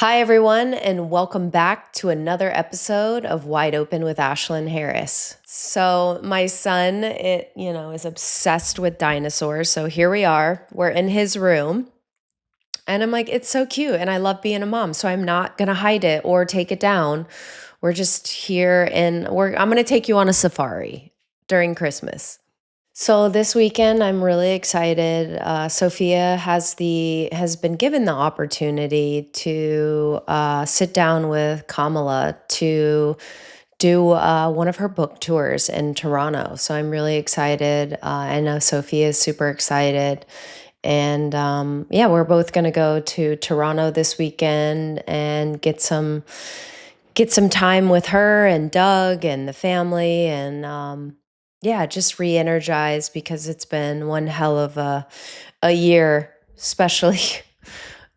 Hi, everyone, and welcome back to another episode of Wide Open with Ashlyn Harris. So, my son, is obsessed with dinosaurs. So, here we are. We're in his room, and I'm like, it's so cute. And I love being a mom. So, I'm not going to hide it or take it down. We're just here, and I'm going to take you on a safari during Christmas. So this weekend, I'm really excited. Sophia has been given the opportunity to sit down with Kamala to do one of her book tours in Toronto. So I'm really excited. I know Sophia is super excited, and yeah, we're both going to go to Toronto this weekend and get some time with her and Doug and the family and yeah, just re-energize because it's been one hell of a year, especially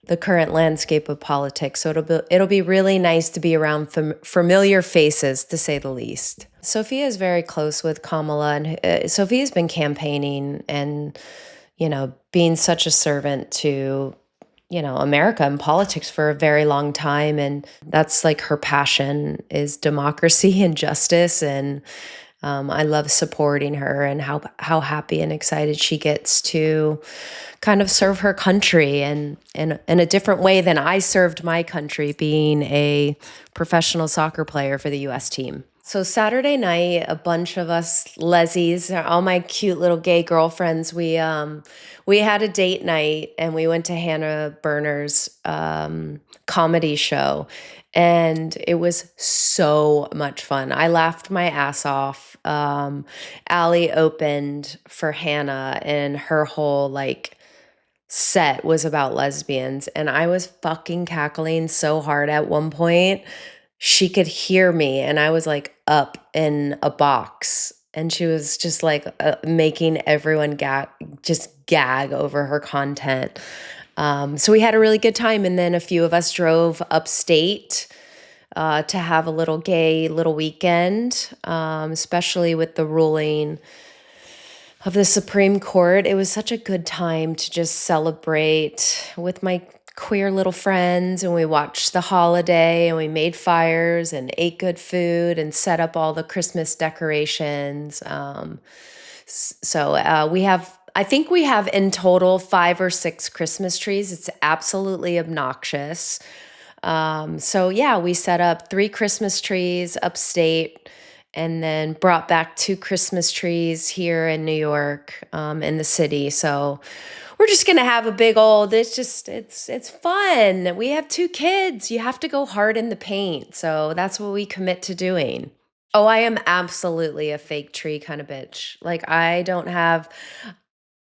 the current landscape of politics. So it'll be really nice to be around familiar faces, to say the least. Sophia is very close with Kamala, and Sophia's been campaigning and being such a servant to America and politics for a very long time. And that's like her passion is democracy and justice. And I love supporting her and how happy and excited she gets to kind of serve her country and in a different way than I served my country, being a professional soccer player for the US team. So Saturday night, a bunch of us lesies, all my cute little gay girlfriends, we had a date night and we went to Hannah Berner's comedy show, and it was so much fun. I laughed my ass off. Allie opened for Hannah, and her whole set was about lesbians, and I was fucking cackling so hard at one point. She could hear me, and I was like up in a box, and she was just like making everyone gag over her content. So we had a really good time, and then a few of us drove upstate to have a little weekend, especially with the ruling of the Supreme Court. It was such a good time to just celebrate with my queer little friends, and we watched the holiday and we made fires and ate good food and set up all the Christmas decorations. I think we have in total 5 or 6 Christmas trees. It's absolutely obnoxious. So yeah, we set up 3 Christmas trees upstate and then brought back 2 Christmas trees here in New York, in the city. So we're just gonna have a big old, it's fun. We have 2 kids. You have to go hard in the paint. So that's what we commit to doing. Oh, I am absolutely a fake tree kind of bitch. Like I don't have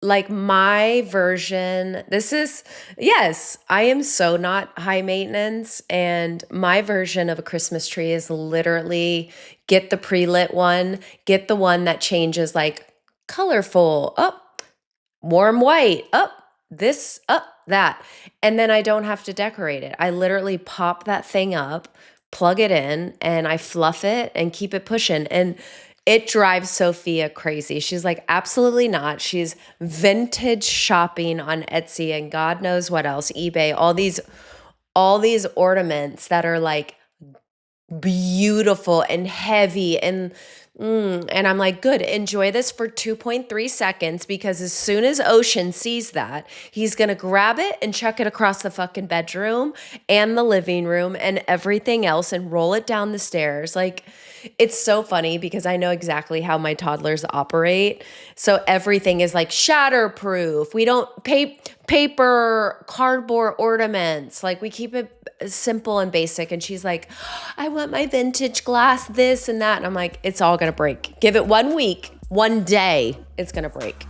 like my version. Yes, I am so not high maintenance. And my version of a Christmas tree is literally get the pre-lit one, get the one that changes like colorful, up, warm white, up, this, up, that. And then I don't have to decorate it. I literally pop that thing up, plug it in, and I fluff it and keep it pushing. And it drives Sophia crazy. She's like, absolutely not. She's vintage shopping on Etsy and God knows what else, eBay, all these ornaments that are like beautiful and heavy and I'm like, good, enjoy this for 2.3 seconds, because as soon as Ocean sees that, he's gonna grab it and chuck it across the fucking bedroom and the living room and everything else and roll it down the stairs. Like, it's so funny because I know exactly how my toddlers operate. So everything is like shatterproof. We don't paper, cardboard ornaments. Like, we keep it simple and basic. And she's like, I want my vintage glass, this and that. And I'm like, it's all gonna break. Give it 1 week, one day, it's gonna break.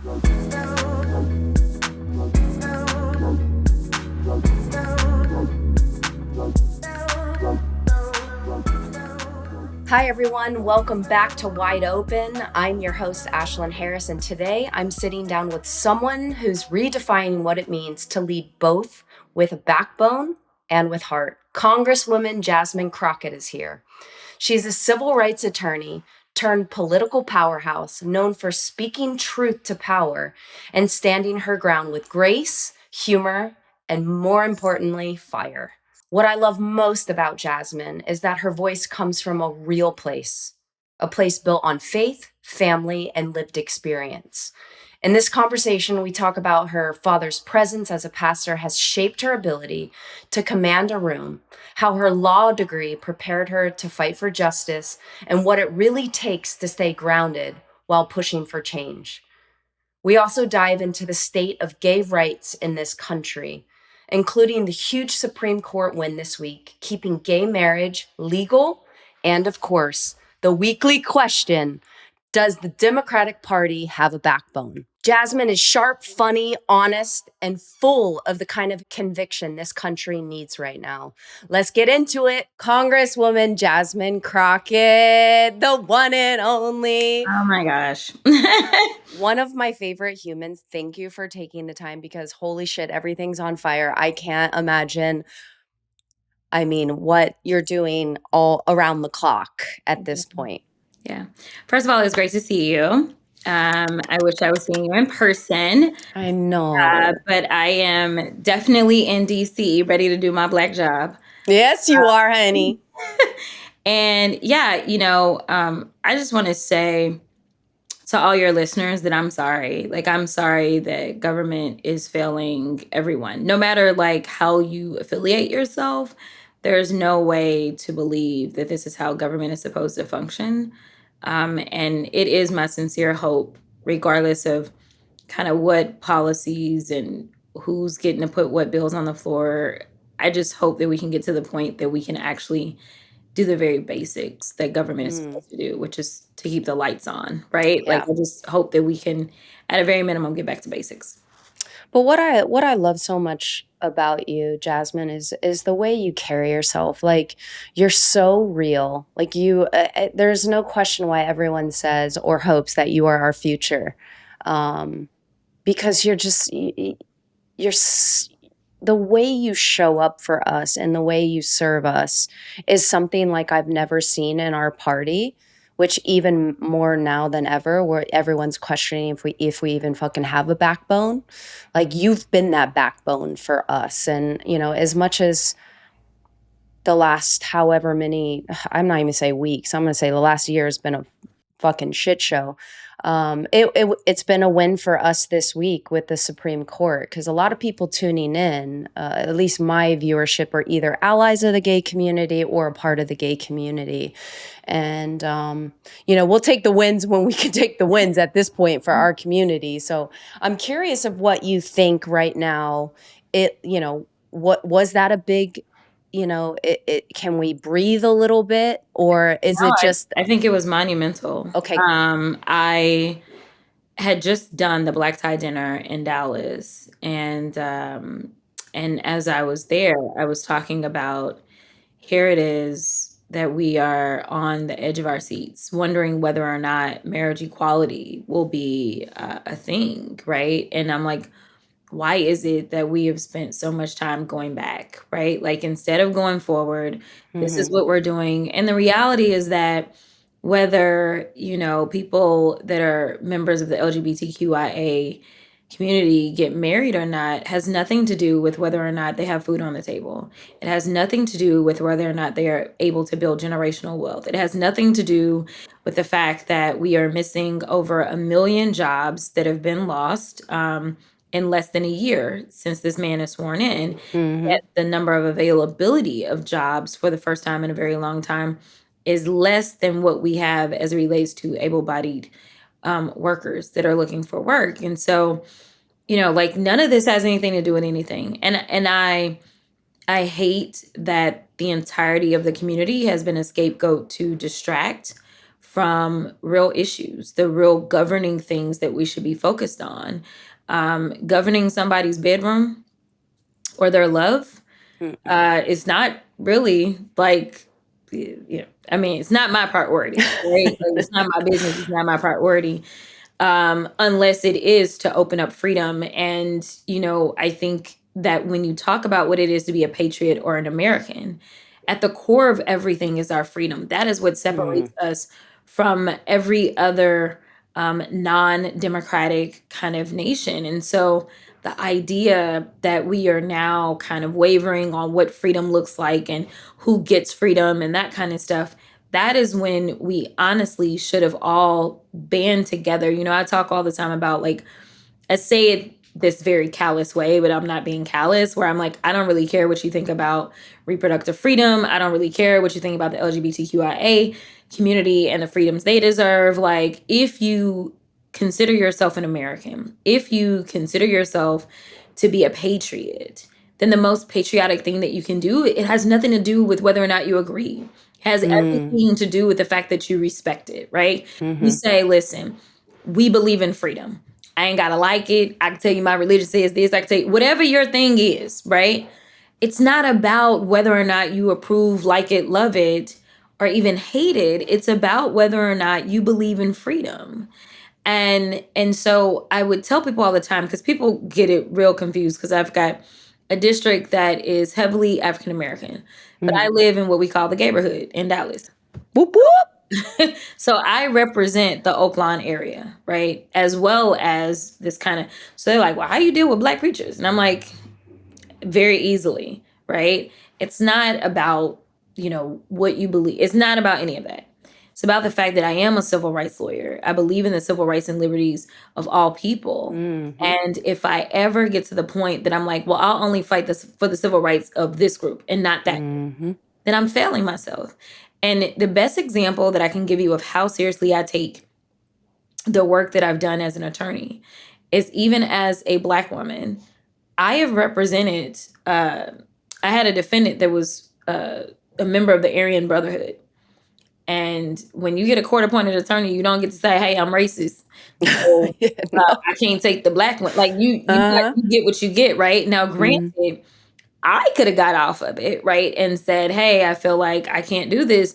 Hi, everyone. Welcome back to Wide Open. I'm your host, Ashlyn Harris, and today I'm sitting down with someone who's redefining what it means to lead both with a backbone and with heart. Congresswoman Jasmine Crockett is here. She's a civil rights attorney turned political powerhouse, known for speaking truth to power and standing her ground with grace, humor, and more importantly, fire. What I love most about Jasmine is that her voice comes from a real place, a place built on faith, family, and lived experience. In this conversation, we talk about her father's presence as a pastor has shaped her ability to command a room, how her law degree prepared her to fight for justice, and what it really takes to stay grounded while pushing for change. We also dive into the state of gay rights in this country, including the huge Supreme Court win this week, keeping gay marriage legal, and of course, the weekly question: does the Democratic Party have a backbone? Jasmine is sharp, funny, honest, and full of the kind of conviction this country needs right now. Let's get into it. Congresswoman Jasmine Crockett, the one and only. Oh my gosh. One of my favorite humans. Thank you for taking the time, because holy shit, everything's on fire. I can't imagine, what you're doing all around the clock at this point. Yeah. First of all, it's great to see you. I wish I was seeing you in person, I know. but I am definitely in DC, ready to do my black job. Yes, you are, honey. And yeah, I just want to say to all your listeners that I'm sorry. Like, I'm sorry that government is failing everyone. No matter like how you affiliate yourself, there's no way to believe that this is how government is supposed to function. And it is my sincere hope, regardless of kind of what policies and who's getting to put what bills on the floor. I just hope that we can get to the point that we can actually do the very basics that government is supposed to do, which is to keep the lights on, right? Yeah. Like, I just hope that we can, at a very minimum, get back to basics. But what I love so much about you, Jasmine, is the way you carry yourself. Like, you're so real. Like, there's no question why everyone says or hopes that you are our future, because the way you show up for us and the way you serve us is something like I've never seen in our party, which even more now than ever, where everyone's questioning if we even fucking have a backbone. Like, you've been that backbone for us. And, as much as the last however many, I'm not even say weeks, I'm going to say the last year has been a fucking shit show. It's been a win for us this week with the Supreme Court, because a lot of people tuning in, at least my viewership, are either allies of the gay community or a part of the gay community. And, we'll take the wins when we can take the wins at this point for our community. So I'm curious of what you think right now. What was that a big, can we breathe a little bit, or is it just? I think it was monumental. Okay. I had just done the black tie dinner in Dallas, and as I was there, I was talking about, here it is that we are on the edge of our seats, wondering whether or not marriage equality will be a thing, right? And I'm like, why is it that we have spent so much time going back, right? Like, instead of going forward, this is what we're doing. And the reality is that whether, people that are members of the LGBTQIA community get married or not has nothing to do with whether or not they have food on the table. It has nothing to do with whether or not they are able to build generational wealth. It has nothing to do with the fact that we are missing over 1 million jobs that have been lost in less than a year since this man is sworn in. Yet the number of availability of jobs for the first time in a very long time is less than what we have as it relates to able-bodied workers that are looking for work. And so, like, none of this has anything to do with anything. And I hate that the entirety of the community has been a scapegoat to distract from real issues, the real governing things that we should be focused on. Governing somebody's bedroom or their love is not really like, it's not my priority, right? Like, it's not my business. It's not my priority. Unless it is to open up freedom. And, I think that when you talk about what it is to be a patriot or an American, at the core of everything is our freedom. That is what separates us from every other non-democratic kind of nation. And so the idea that we are now kind of wavering on what freedom looks like and who gets freedom and that kind of stuff, that is when we honestly should have all band together. I talk all the time about, like, I say it this very callous way, but I'm not being callous, where I'm like, I don't really care what you think about reproductive freedom. I don't really care what you think about the LGBTQIA community and the freedoms they deserve. Like, if you consider yourself an American, if you consider yourself to be a patriot, then the most patriotic thing that you can do, it has nothing to do with whether or not you agree. It has everything to do with the fact that you respect it, right? You say, listen, we believe in freedom. I ain't gotta like it. I can tell you my religion says this. I can tell you whatever your thing is, right? It's not about whether or not you approve, like it, love it, or even hate it. It's about whether or not you believe in freedom. And so I would tell people all the time, because people get it real confused, because I've got a district that is heavily African American, but I live in what we call the neighborhood in Dallas. Whoop whoop. So I represent the Oakland area, right? As well as this kind of, so they're like, well, how do you deal with Black preachers? And I'm like, very easily, right? It's not about, what you believe. It's not about any of that. It's about the fact that I am a civil rights lawyer. I believe in the civil rights and liberties of all people. And if I ever get to the point that I'm like, well, I'll only fight this for the civil rights of this group and not that, then I'm failing myself. And the best example that I can give you of how seriously I take the work that I've done as an attorney is, even as a Black woman, I have represented, I had a defendant that was a member of the Aryan Brotherhood. And when you get a court-appointed attorney, you don't get to say, hey, I'm racist. So, I can't take the Black one. Like, you get what you get, right? Now, granted, I could have got off of it, right? And said, hey, I feel like I can't do this.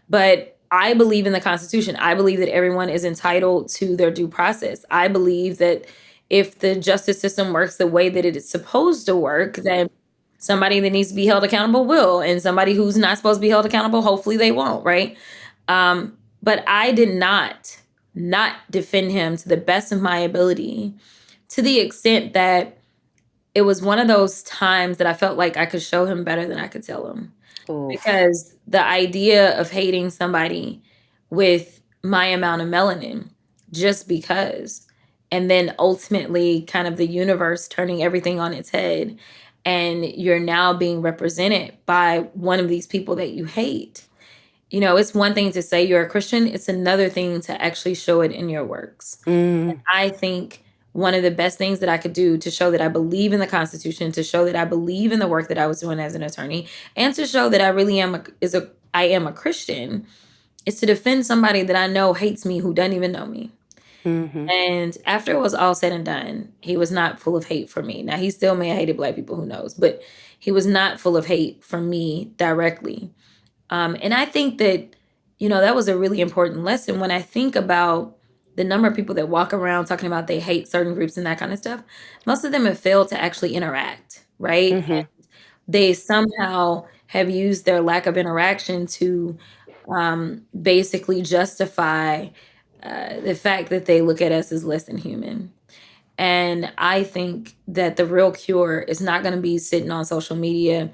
But I believe in the Constitution. I believe that everyone is entitled to their due process. I believe that if the justice system works the way that it is supposed to work, then somebody that needs to be held accountable will, and somebody who's not supposed to be held accountable, hopefully they won't, right? But I did not defend him to the best of my ability, to the extent that it was one of those times that I felt like I could show him better than I could tell him. Because the idea of hating somebody with my amount of melanin just because, and then ultimately kind of the universe turning everything on its head, and you're now being represented by one of these people that you hate. It's one thing to say you're a Christian. It's another thing to actually show it in your works. And I think one of the best things that I could do to show that I believe in the Constitution, to show that I believe in the work that I was doing as an attorney, and to show that I really I am a Christian, is to defend somebody that I know hates me, who doesn't even know me. And after it was all said and done, he was not full of hate for me. Now, he still may have hated Black people, who knows, but he was not full of hate for me directly. And I think that, that was a really important lesson. When I think about the number of people that walk around talking about they hate certain groups and that kind of stuff, most of them have failed to actually interact, right? And they somehow have used their lack of interaction to basically justify the fact that they look at us as less than human. And I think that the real cure is not going to be sitting on social media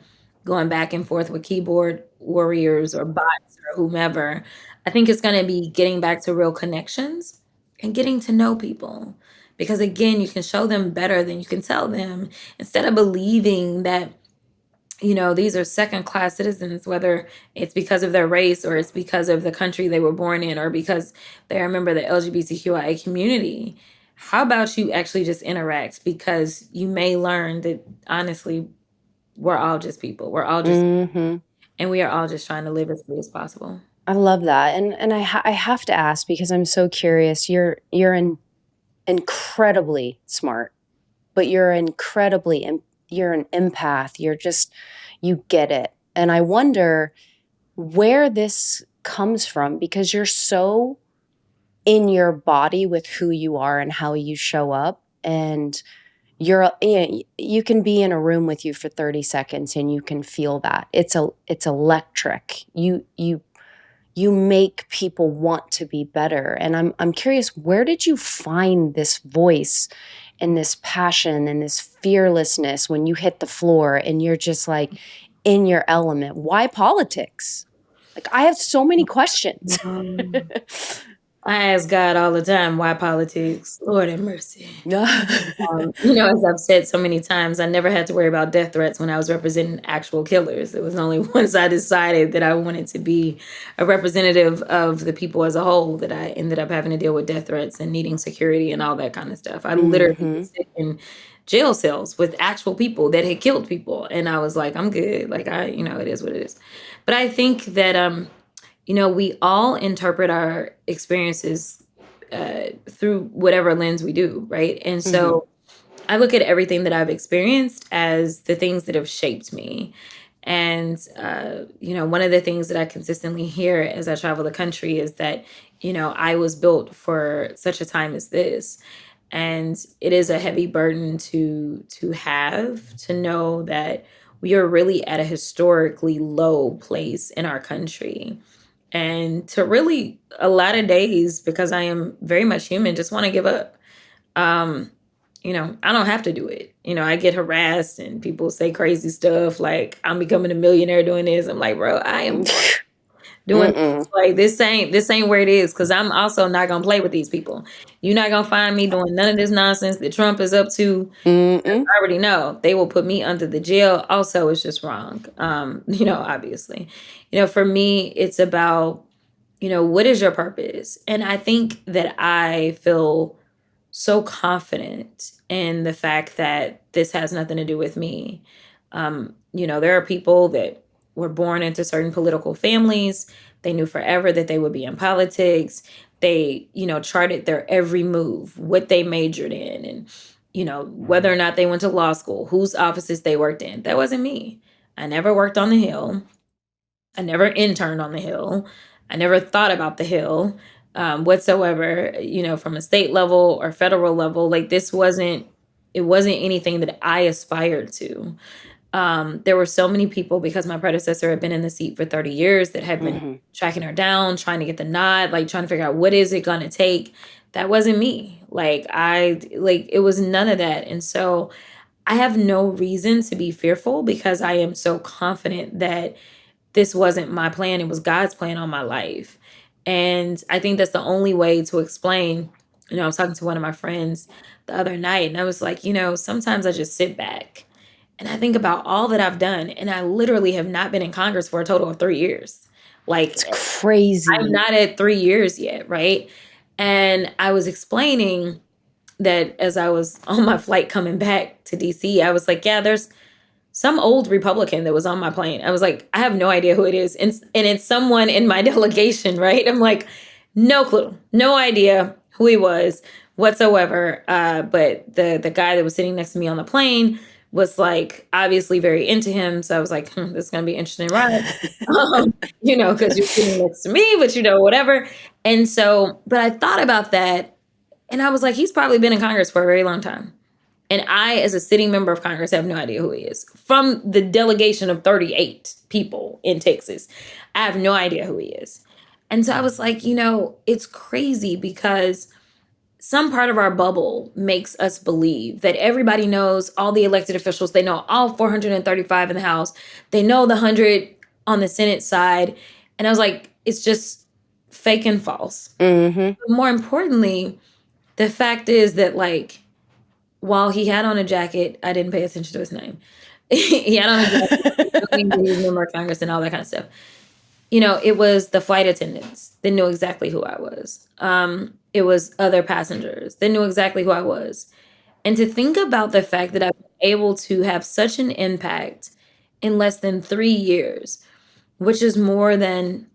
going back and forth with keyboard warriors or bots or whomever. I think it's going to be getting back to real connections and getting to know people. Because again, you can show them better than you can tell them, instead of believing that, these are second-class citizens, whether it's because of their race or it's because of the country they were born in or because they're a member of the LGBTQIA community. How about you actually just interact? Because you may learn that, honestly, we're all just people. We're all just, and we are all just trying to live as free as possible. I love that. And I have to ask, because I'm so curious. You're incredibly smart, but you're an empath. You get it. And I wonder where this comes from, because you're so in your body with who you are and how you show up. And you can be in a room with you for 30 seconds and you can feel that. It's electric. You make people want to be better. And I'm curious, where did you find this voice and this passion and this fearlessness when you hit the floor and you're just like in your element. Why politics? Like, I have so many questions. Um, I ask God all the time, why politics? Lord have mercy. As I've said so many times, I never had to worry about death threats when I was representing actual killers. It was only once I decided that I wanted to be a representative of the people as a whole that I ended up having to deal with death threats and needing security and all that kind of stuff. I literally Mhm. was sit in jail cells with actual people that had killed people. And I was like, I'm good. Like it is what it is. But I think that we all interpret our experiences through whatever lens we do, right? And Mhm. so I look at everything that I've experienced as the things that have shaped me. And, one of the things that I consistently hear as I travel the country is that, I was built for such a time as this. And it is a heavy burden to have to know that we are really at a historically low place in our country. And to really a lot of days, because I am very much human, just want to give up. Um, I don't have to do it. I get harassed and people say crazy stuff like I'm becoming a millionaire doing this. I'm like, bro, I am doing Mm-mm. like this ain't where it is because I'm also not gonna play with these people. You're not gonna find me doing none of this nonsense that Trump is up to. Mm-mm. I already know they will put me under the jail. Also, it's just wrong. Obviously. For me, it's about, what is your purpose? And I think that I feel so confident in the fact that this has nothing to do with me. There are people that were born into certain political families. They knew forever that they would be in politics. They, charted their every move, what they majored in, and, whether or not they went to law school, whose offices they worked in. That wasn't me. I never worked on the Hill. I never interned on the Hill. I never thought about the Hill whatsoever, from a state level or federal level. Like it wasn't anything that I aspired to. There were so many people because my predecessor had been in the seat for 30 years that had been Mhm. tracking her down, trying to get the nod, like trying to figure out what is it going to take. That wasn't me. It was none of that. And so I have no reason to be fearful because I am so confident that this wasn't my plan, it was God's plan on my life. And I think that's the only way to explain. I was talking to one of my friends the other night and I was like, sometimes I just sit back and I think about all that I've done and I literally have not been in Congress for a total of 3 years. Like It's I'm crazy. not at 3 years yet, right? And I was explaining that as I was on my flight coming back to DC, I was like, yeah, there's some old Republican that was on my plane. I was like, I have no idea who it is. And it's someone in my delegation, right? I'm like, no clue, no idea who he was whatsoever. But the guy that was sitting next to me on the plane was like obviously very into him. So I was like, this is gonna be an interesting ride. Because you're sitting next to me, but whatever. And so, but I thought about that and I was like, he's probably been in Congress for a very long time. And I, as a sitting member of Congress, have no idea who he is. From the delegation of 38 people in Texas, I have no idea who he is. And so I was like, it's crazy because some part of our bubble makes us believe that everybody knows all the elected officials. They know all 435 in the House. They know the 100 on the Senate side. And I was like, it's just fake and false. Mhm. But more importantly, the fact is that, like, while he had on a jacket, I didn't pay attention to his name. He had on a jacket, knowing that he was a member of Congress and all that kind of stuff. It was the flight attendants that knew exactly who I was. It was other passengers that knew exactly who I was. And to think about the fact that I've been able to have such an impact in less than 3 years, which is more than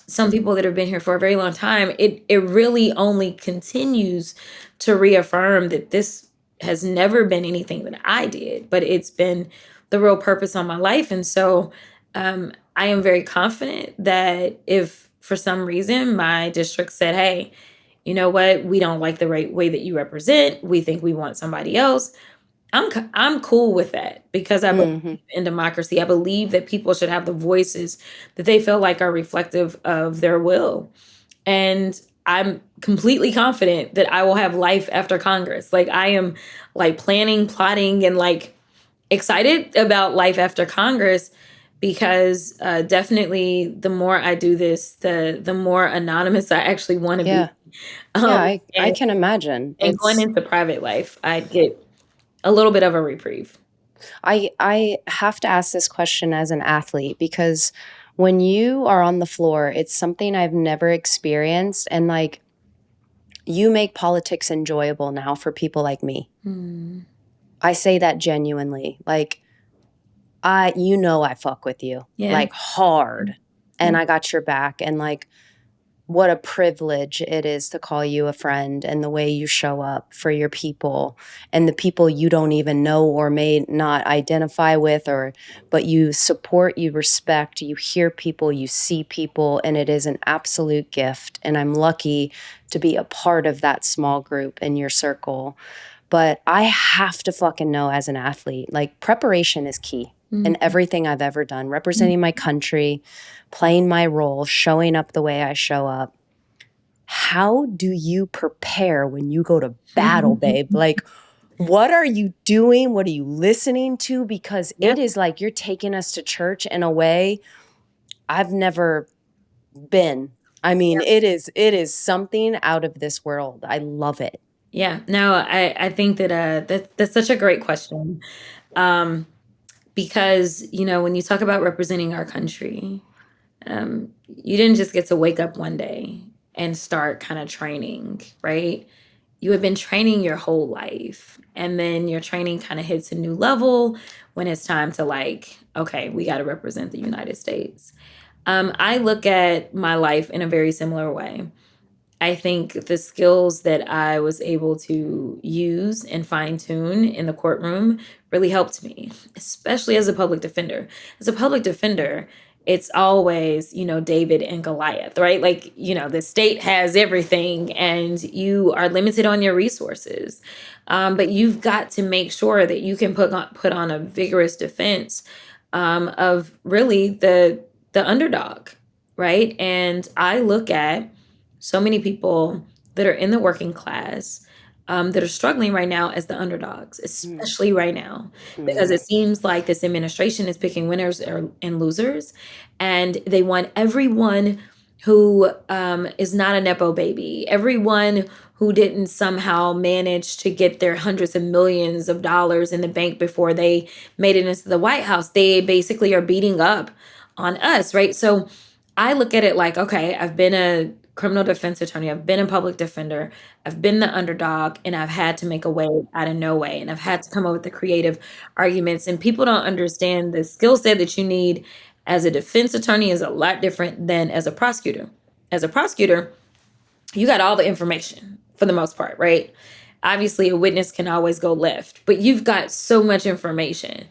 some people that have been here for a very long time, it really only continues to reaffirm that this has never been anything that I did, but it's been the real purpose on my life. And so I am very confident that if for some reason my district said, hey, you know what, we don't like the right way that you represent, we think we want somebody else, I'm cool with that because I believe Mhm. in democracy. I believe that people should have the voices that they feel like are reflective of their will. And I'm completely confident that I will have life after Congress. Like I am like planning, plotting, and like excited about life after Congress because definitely the more I do this, the more anonymous I actually want to be. Yeah. Yeah, Um, I and can imagine. and going It's into private life, I'd get a little bit of a reprieve. I have to ask this question as an athlete because when you are on the floor, it's something I've never experienced, and like you make politics enjoyable now for people like me. Mm. I say that genuinely. Like I fuck with you Yeah. like hard, Yeah. and I got your back, and like what a privilege it is to call you a friend, and the way you show up for your people and the people you don't even know or may not identify with, or but you support, you respect, you hear people, you see people, and it is an absolute gift, and I'm lucky to be a part of that small group in your circle. But I have to fucking know, as an athlete, like preparation is key Mm. in everything I've ever done, representing my country, playing my role, showing up the way I show up. How do you prepare when you go to battle, babe? Like, what are you doing? What are you listening to? Because Yeah. it is like you're taking us to church in a way I've never been. I mean, it is something out of this world. I love it. Yeah. No, I think that that's such a great question. Um, because when you talk about representing our country, you didn't just get to wake up one day and start kind of training, right? You have been training your whole life, and then your training kind of hits a new level when it's time to like, okay, we got to represent the United States. I look at my life in a very similar way. I think the skills that I was able to use and fine tune in the courtroom really helped me, especially as a public defender. As a public defender, it's always, David and Goliath, right? Like, the state has everything and you are limited on your resources. But you've got to make sure that you can put on a vigorous defense of really the underdog, right? And I look at so many people that are in the working class that are struggling right now as the underdogs, Mm, especially right now, because mm, it seems like this administration is picking winners and losers, and they want everyone who is not a Nepo baby, everyone who didn't somehow manage to get their hundreds of millions of dollars in the bank before they made it into the White House. They basically are beating up on us, right? So I look at it like, okay, I've been a criminal defense attorney, I've been a public defender, I've been the underdog, and I've had to make a way out of no way. And I've had to come up with the creative arguments. And people don't understand the skill set that you need as a defense attorney is a lot different than as a prosecutor. As a prosecutor, you got all the information for the most part, right? Obviously, a witness can always go left, but you've got so much information.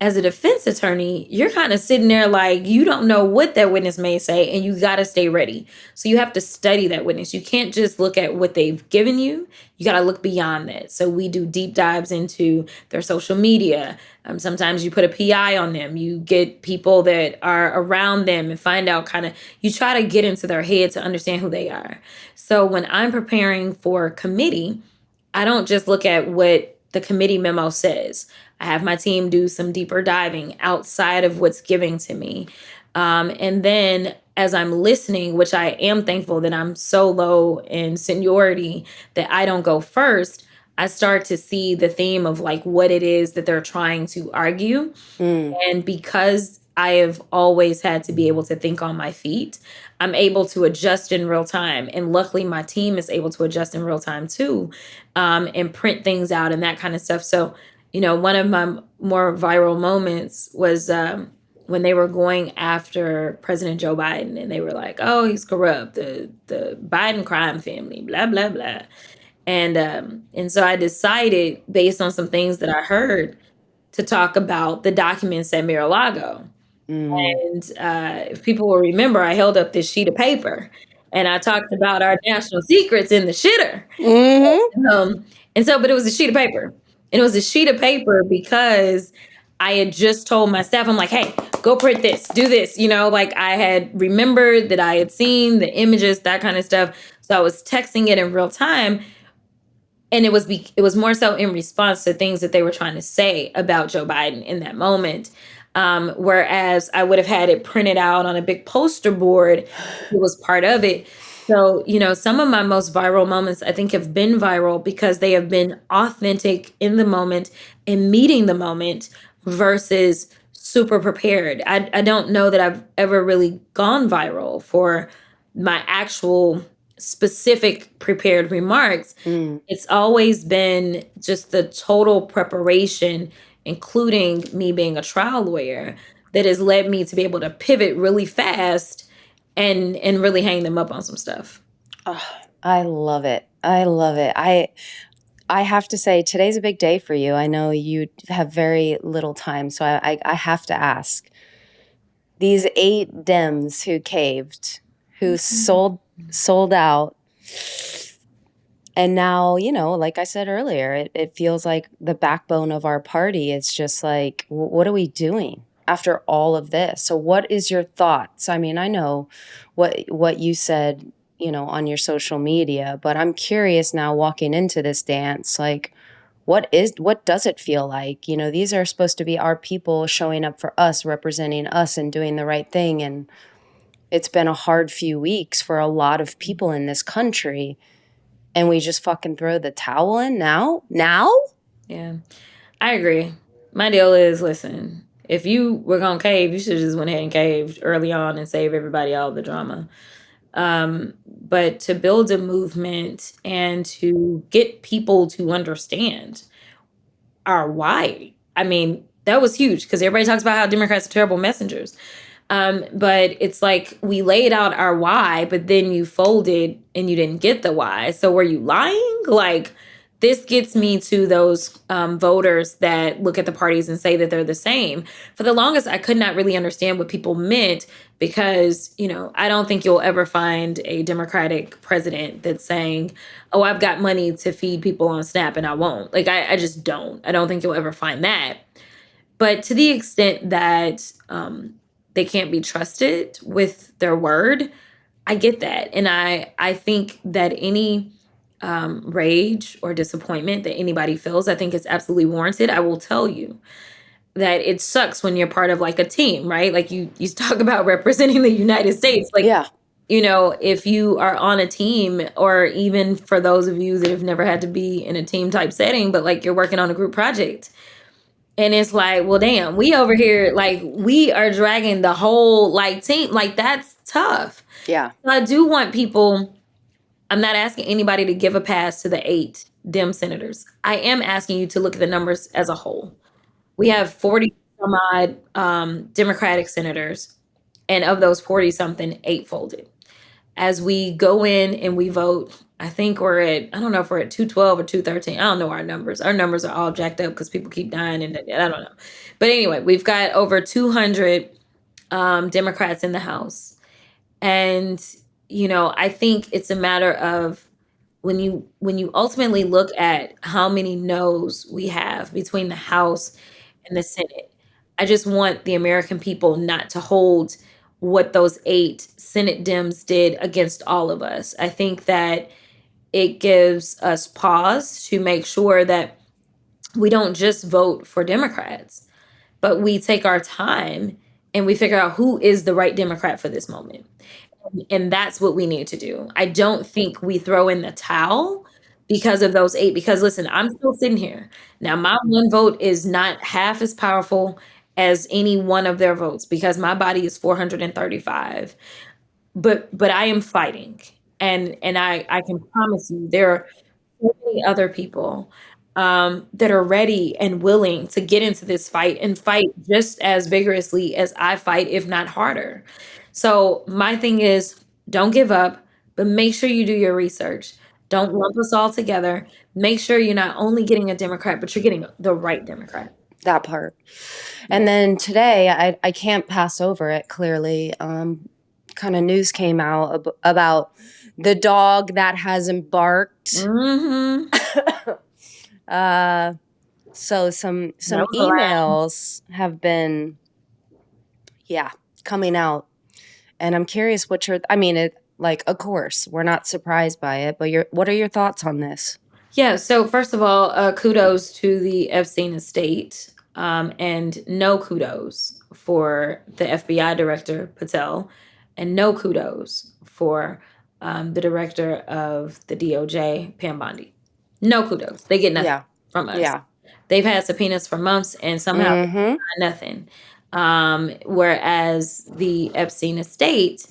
As a defense attorney, you're kind of sitting there like you don't know what that witness may say, and you got to stay ready. So you have to study that witness. You can't just look at what they've given you. You got to look beyond that. So we do deep dives into their social media. Sometimes you put a PI on them. You get people that are around them and find out you try to get into their head to understand who they are. So when I'm preparing for committee, I don't just look at what the committee memo says. I have my team do some deeper diving outside of what's giving to me. And then as I'm listening, which I am thankful that I'm so low in seniority that I don't go first, I start to see the theme of like what it is that they're trying to argue. mm. And because I have always had to be able to think on my feet, I'm able to adjust in real time. And luckily, my team is able to adjust in real time too, and print things out and that kind of stuff. So, one of my more viral moments was when they were going after President Joe Biden and they were like, oh, he's corrupt, the Biden crime family, blah, blah, blah. And so I decided, based on some things that I heard, to talk about the documents at Mar-a-Lago. Mm. And if people will remember, I held up this sheet of paper and I talked about our national secrets in the shitter. Mhm. Um, but it was a sheet of paper. And it was a sheet of paper because I had just told my staff, I'm like, hey, go print this, do this. Like I had remembered that I had seen the images, that kind of stuff. So I was texting it in real time, and it was more so in response to things that they were trying to say about Joe Biden in that moment. Whereas I would have had it printed out on a big poster board, it was part of it. So, some of my most viral moments I think have been viral because they have been authentic in the moment and meeting the moment versus super prepared. I don't know that I've ever really gone viral for my actual specific prepared remarks. It's always been just the total preparation, including me being a trial lawyer, that has led me to be able to pivot really fast and really hang them up on some stuff. Oh, I love it. I love it. I have to say, today's a big day for you. I know you have very little time, so I have to ask. These 8 Dems who caved, who sold out, and now, like I said earlier, it feels like the backbone of our party is just like, what are we doing after all of this? So what is your thoughts? I mean, I know what you said, on your social media, but I'm curious now walking into this dance, like, what does it feel like? These are supposed to be our people showing up for us, representing us and doing the right thing. And it's been a hard few weeks for a lot of people in this country. And we just fucking throw the towel in now? Now? Yeah, I agree. My deal is, listen, if you were gonna cave, you should have just went ahead and caved early on and save everybody all the drama. But to build a movement and to get people to understand our why. I mean, that was huge because everybody talks about how Democrats are terrible messengers. But it's like we laid out our why, but then you folded and you didn't get the why. So were you lying? Like, this gets me to those voters that look at the parties and say that they're the same. For the longest, I could not really understand what people meant because, I don't think you'll ever find a Democratic president that's saying, oh, I've got money to feed people on SNAP and I won't. Like, I just don't. I don't think you'll ever find that. But to the extent that they can't be trusted with their word, I get that. And I think that any rage or disappointment that anybody feels, I think is absolutely warranted. I will tell you that it sucks when you're part of like a team, right? Like you talk about representing the United States. Like, Yeah. if you are on a team, or even for those of you that have never had to be in a team type setting, but like you're working on a group project. And it's like, well, damn, we over here, like, we are dragging the whole like team. Like, that's tough. Yeah. So I do want people, I'm not asking anybody to give a pass to the 8 Dem senators. I am asking you to look at the numbers as a whole. We have 40 some odd Democratic senators, and of those 40 something, 8 folded. As we go in and we vote, I think I don't know if we're at 212 or 213. I don't know our numbers. Our numbers are all jacked up because people keep dying, and I don't know. But anyway, we've got over 200 Democrats in the House. And, I think it's a matter of when you ultimately look at how many no's we have between the House and the Senate, I just want the American people not to hold what those 8 Senate Dems did against all of us. I think that it gives us pause to make sure that we don't just vote for Democrats, but we take our time and we figure out who is the right Democrat for this moment. And that's what we need to do. I don't think we throw in the towel because of those 8. Because listen, I'm still sitting here. Now, my one vote is not half as powerful as any one of their votes because my body is 435. But I am fighting. And I can promise you there are so many other people that are ready and willing to get into this fight and fight just as vigorously as I fight, if not harder. So my thing is, don't give up, but make sure you do your research. Don't lump us all together. Make sure you're not only getting a Democrat, but you're getting the right Democrat. That part. And then today, I can't pass over it, clearly. Kind of news came out about the dog that hasn't barked. Mm-hmm. So some That was a lie. emails have been, coming out. And I'm curious what I mean, Like, of course, we're not surprised by it, but what are your thoughts on this? Yeah, so first of all, kudos to the Epstein estate, and no kudos for the FBI director, Patel, and no kudos for the director of the DOJ, Pam Bondi. No kudos. They get nothing Yeah. from us. Yeah. They've had subpoenas for months and somehow they Mm-hmm. got nothing. Whereas the Epstein estate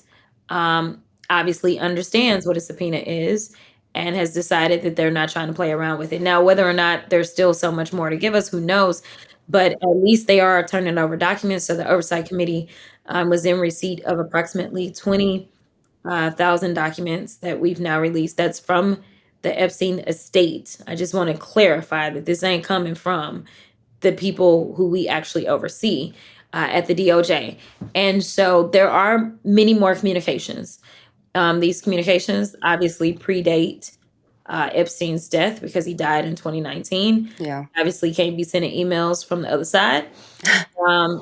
um, obviously understands what a subpoena is and has decided that they're not trying to play around with it. Now, whether or not there's still so much more to give us, who knows? But at least they are turning over documents. So the Oversight Committee was in receipt of approximately 20,000 documents that we've now released. That's from the Epstein estate. I just want to clarify that this ain't coming from the people who we actually oversee at the DOJ. And so there are many more communications. These communications obviously predate Epstein's death because he died in 2019. Yeah. Obviously, can't be sending emails from the other side.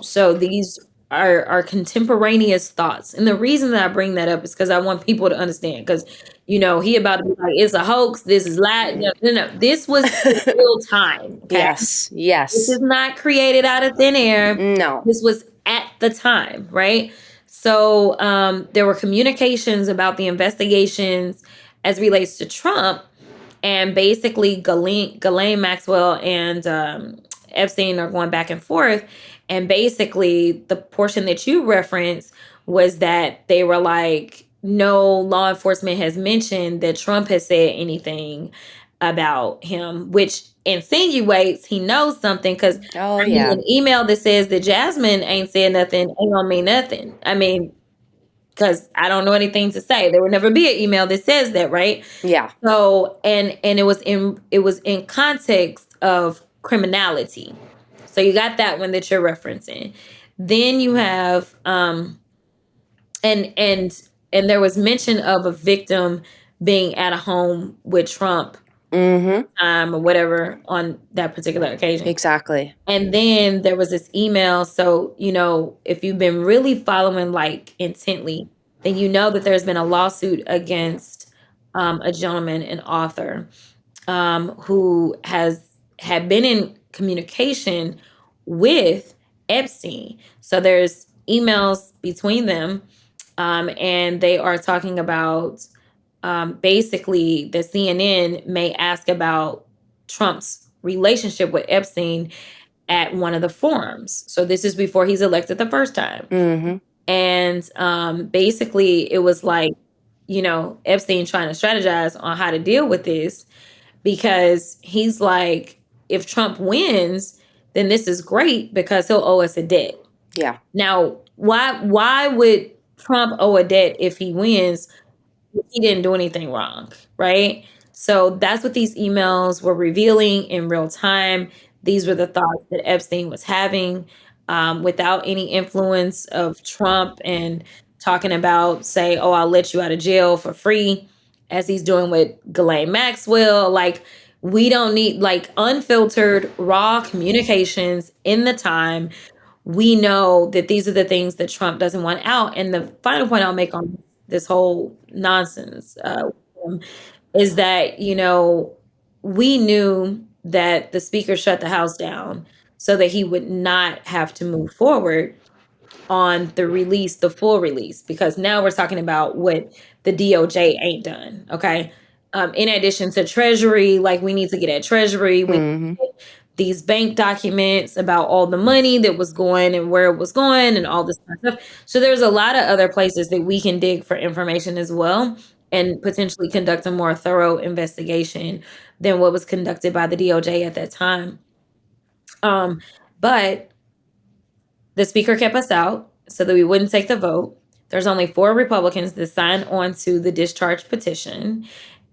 So these are contemporaneous thoughts, and the reason that I bring that up is because I want people to understand. Because he about to be like, it's a hoax. This is lie. No, no, no. This was in real time. Okay, Yes. this Yes. is not created out of thin air. No. This was at the time, right? So there were communications about the investigations as relates to Trump, and basically Ghislaine Maxwell and Epstein are going back and forth. And basically, the portion that you referenced was that they were like, no law enforcement has mentioned that Trump has said anything about him, which insinuates he knows something. Because Oh, I mean, yeah. an email that says that Jasmine ain't said nothing ain't gonna mean nothing. I mean, because I don't know anything to say. There would never be an email that says that, right? Yeah. So and it was in context of criminality. So you got that one that you're referencing. Then you have and there was mention of a victim being at a home with Trump Mm-hmm. or whatever on that particular occasion. Exactly. And then there was this email. So, if you've been really following like intently, then you know that there's been a lawsuit against a gentleman, an author, who had been in communication with Epstein. So there's emails between them, and they are talking about basically the CNN may ask about Trump's relationship with Epstein at one of the forums. So this is before he's elected the first time. Mm-hmm. And basically, it was like, Epstein trying to strategize on how to deal with this because he's like, if Trump wins, then this is great because he'll owe us a debt. Yeah. Now, why would Trump owe a debt if he wins? He didn't do anything wrong, right? So that's what these emails were revealing in real time. These were the thoughts that Epstein was having without any influence of Trump and talking about, say, oh, I'll let you out of jail for free, as he's doing with Ghislaine Maxwell. Like, we don't need like unfiltered, raw communications in the time. We know that these are the things that Trump doesn't want out. And the final point I'll make on this whole nonsense is that, we knew that the speaker shut the House down so that he would not have to move forward on the full release, because now we're talking about what the DOJ ain't done. Okay. In addition to Treasury, like we need to get at Treasury. We Mm-hmm. these bank documents about all the money that was going and where it was going and all this kind of stuff. So there's a lot of other places that we can dig for information as well and potentially conduct a more thorough investigation than what was conducted by the DOJ at that time. But the speaker kept us out so that we wouldn't take the vote. There's only 4 Republicans that signed on to the discharge petition.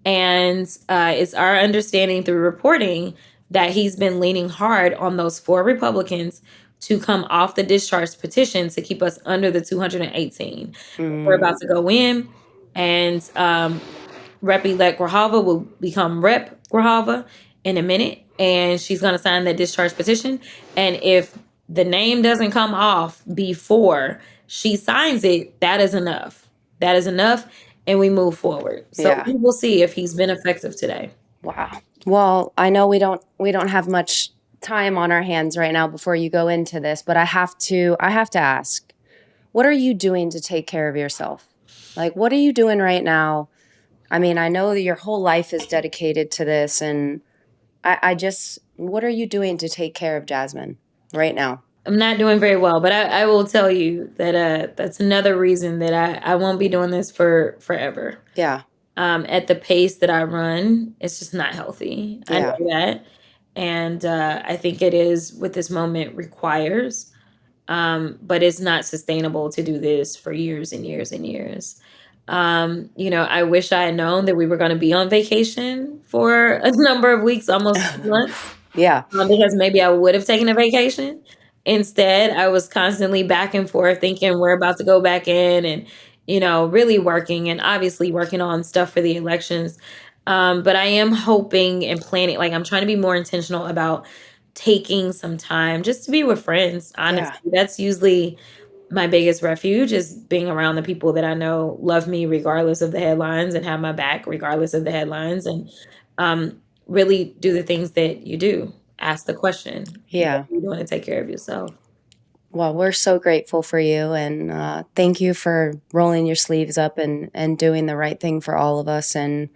And it's our understanding through reporting that he's been leaning hard on those 4 Republicans to come off the discharge petition to keep us under the 218. We're about to go in, and Rep-elect Grijalva will become Rep Grijalva in a minute, and she's going to sign that discharge petition. And if the name doesn't come off before she signs it, that is enough. That is enough. and we move forward. So Yeah. we will see if he's been effective today. Wow. Well, I know we don't have much time on our hands right now before you go into this, but I have to ask, what are you doing to take care of yourself? Like, what are you doing right now? I mean, I know that your whole life is dedicated to this, and what are you doing to take care of Jasmine right now? I'm not doing very well, but I will tell you that that's another reason that I won't be doing this for forever. Yeah. At the pace that I run, it's just not healthy. I Yeah. know that. And I think it is what this moment requires. But it's not sustainable to do this for years and years and years. I wish I had known that we were going to be on vacation for a number of weeks, almost 2 months, Yeah. because maybe I would have taken a vacation. Instead, I was constantly back and forth thinking we're about to go back in and, really working and obviously working on stuff for the elections. But I am hoping and planning, like, I'm trying to be more intentional about taking some time just to be with friends. Yeah. Honestly, that's usually my biggest refuge, is being around the people that I know love me regardless of the headlines and have my back regardless of the headlines, and um, really do the things that you do. Ask the question, what Yeah. are you doing to take care of yourself? Well, we're so grateful for you, and thank you for rolling your sleeves up and doing the right thing for all of us. And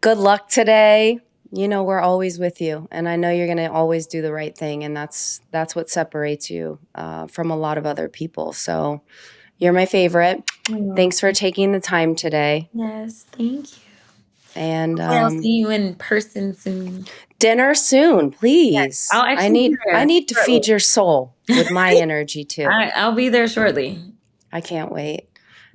good luck today. You know, we're always with you, and I know you're going to always do the right thing, and that's what separates you from a lot of other people. So you're my favorite. Oh, Thanks for taking the time today. yes, thank you. And Hopefully I'll see you in person soon. dinner soon, Yes, please. I'll I actually be need I there need to shortly. feed your soul with my energy too. I'll be there shortly. I can't wait.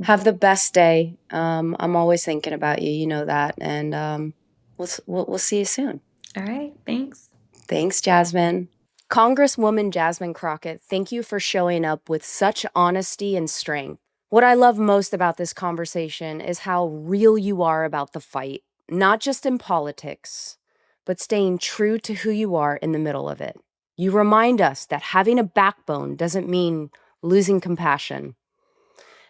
Have the best day. I'm always thinking about you. You know that, and we'll see you soon. All right, thanks. Thanks, Jasmine. Congresswoman Jasmine Crockett, thank you for showing up with such honesty and strength. What I love most about this conversation is how real you are about the fight, not just in politics, but staying true to who you are in the middle of it. You remind us that having a backbone doesn't mean losing compassion,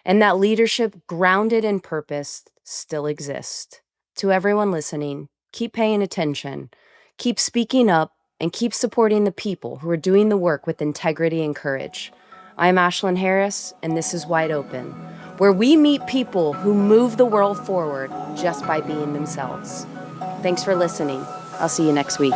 and that leadership grounded in purpose still exists. To everyone listening, keep paying attention, keep speaking up, and keep supporting the people who are doing the work with integrity and courage. I'm Ashlyn Harris, and this is Wide Open, where we meet people who move the world forward just by being themselves. Thanks for listening. I'll see you next week.